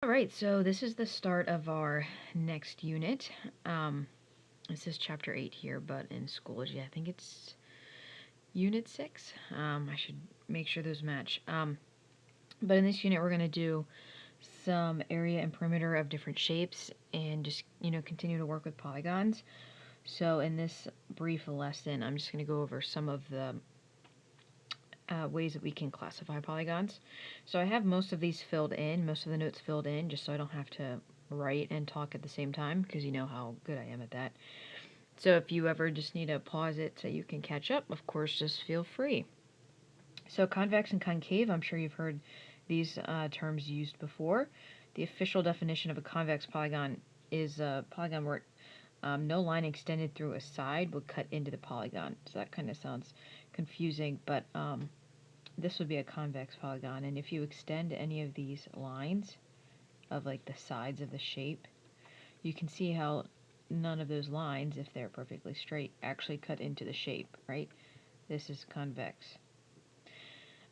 Alright, so this is the start of our next unit. This is chapter 8 here, but in Schoology, I think it's unit 6. I should make sure those match. But in this unit, we're going to do some area and perimeter of different shapes and just, continue to work with polygons. So in this brief lesson, I'm just going to go over some of the ways that we can classify polygons. So I have most of these filled in, most of the notes filled in, just so I don't have to write and talk at the same time, because you know how good I am at that. So if you ever just need to pause it so you can catch up, of course, just feel free. So convex and concave, I'm sure you've heard these terms used before. The official definition of a convex polygon is a polygon where no line extended through a side would cut into the polygon. So that kind of sounds confusing, but this would be a convex polygon, and if you extend any of these lines of like the sides of the shape, you can see how none of those lines, if they're perfectly straight, actually cut into the shape, right? This is convex.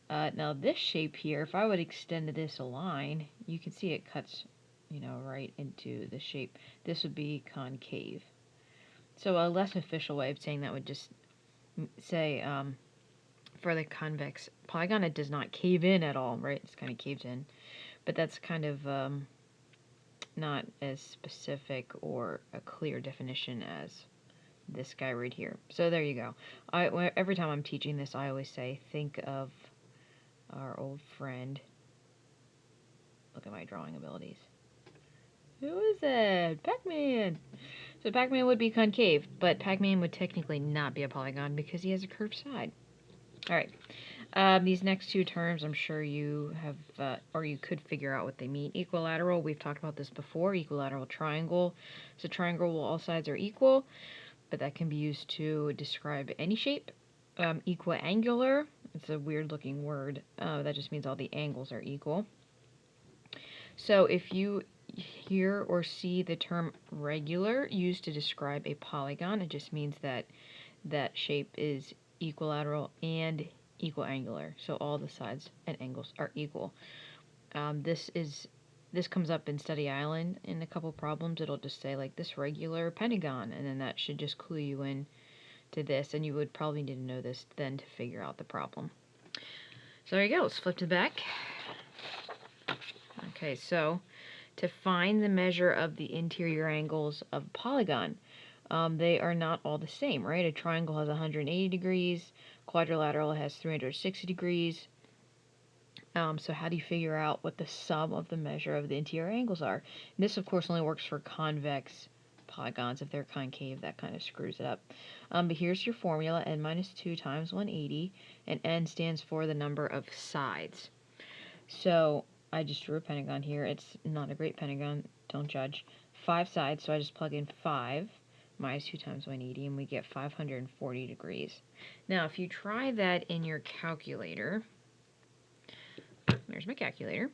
Now this shape here, if I would extend this a line, you can see it cuts, right into the shape. This would be concave. So a less official way of saying that would just say, for the convex polygon, it does not cave in at all, right? It's kind of caved in. But that's kind of not as specific or a clear definition as this guy right here. So there you go. Every time I'm teaching this, I always say, think of our old friend. Look at my drawing abilities. Who is it? Pac-Man! So Pac-Man would be concave, but Pac-Man would technically not be a polygon because he has a curved side. Alright. These next two terms, I'm sure you have, or you could figure out what they mean. Equilateral, we've talked about this before. Equilateral triangle. So triangle, well, all sides are equal, but that can be used to describe any shape. Equiangular, it's a weird looking word. That just means all the angles are equal. So if you hear or see the term regular used to describe a polygon, it just means that that shape is equilateral and equiangular, so all the sides and angles are equal. This comes up in Study Island in a couple problems. It'll just say like this regular pentagon, and then that should just clue you in to this, and you would probably need to know this then to figure out the problem. So there you go. Let's flip to the back. Okay, so to find the measure of the interior angles of a polygon, they are not all the same, right? A triangle has 180 degrees, quadrilateral has 360 degrees. So how do you figure out what the sum of the measure of the interior angles are? And this, of course, only works for convex polygons. If they're concave, that kind of screws it up. But here's your formula, n minus 2 times 180, and n stands for the number of sides. So I just drew a pentagon here. It's not a great pentagon, don't judge. 5 sides, so I just plug in 5 minus 2 times 180, and we get 540 degrees. Now, if you try that in your calculator, there's my calculator.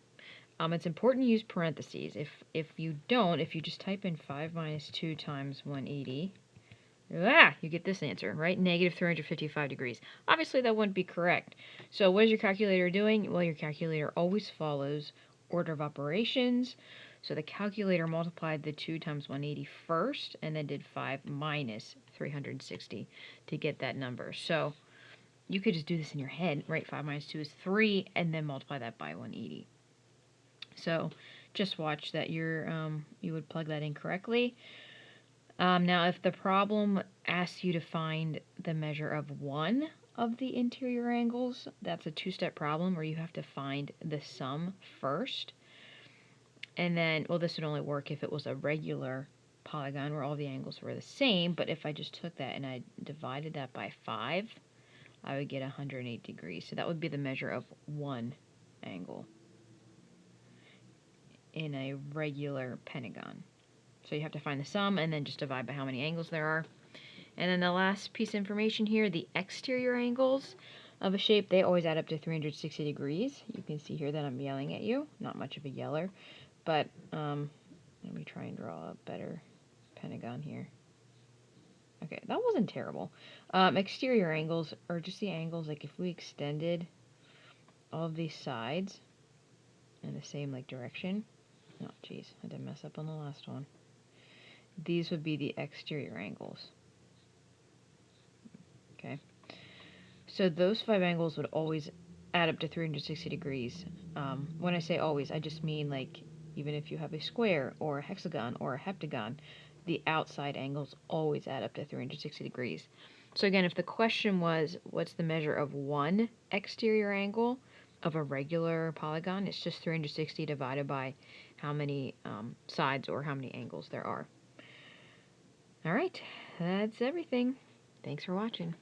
It's important to use parentheses. If you don't, if you just type in 5 minus 2 times 180, you get this answer, right? Negative 355 degrees. Obviously, that wouldn't be correct. So what is your calculator doing? Well, your calculator always follows order of operations. So the calculator multiplied the 2 times 180 first, and then did 5 minus 360 to get that number. So you could just do this in your head, right? 5 minus 2 is 3, and then multiply that by 180. So just watch that you would plug that in correctly. Now, if the problem asks you to find the measure of one of the interior angles, that's a two-step problem where you have to find the sum first. And then, well, this would only work if it was a regular polygon where all the angles were the same, but if I just took that and I divided that by 5, I would get 108 degrees. So that would be the measure of one angle in a regular pentagon. So you have to find the sum and then just divide by how many angles there are. And then the last piece of information here, the exterior angles of a shape, they always add up to 360 degrees. You can see here that I'm yelling at you. Not much of a yeller. But let me try and draw a better pentagon here. Okay, that wasn't terrible. Exterior angles are just the angles, like if we extended all of these sides in the same like direction, Oh, geez, I did mess up on the last one. These would be the exterior angles. Okay. So those 5 angles would always add up to 360 degrees. When I say always, I just mean like even if you have a square or a hexagon or a heptagon, the outside angles always add up to 360 degrees. So again, if the question was, what's the measure of one exterior angle of a regular polygon, it's just 360 divided by how many sides or how many angles there are. All right, that's everything. Thanks for watching.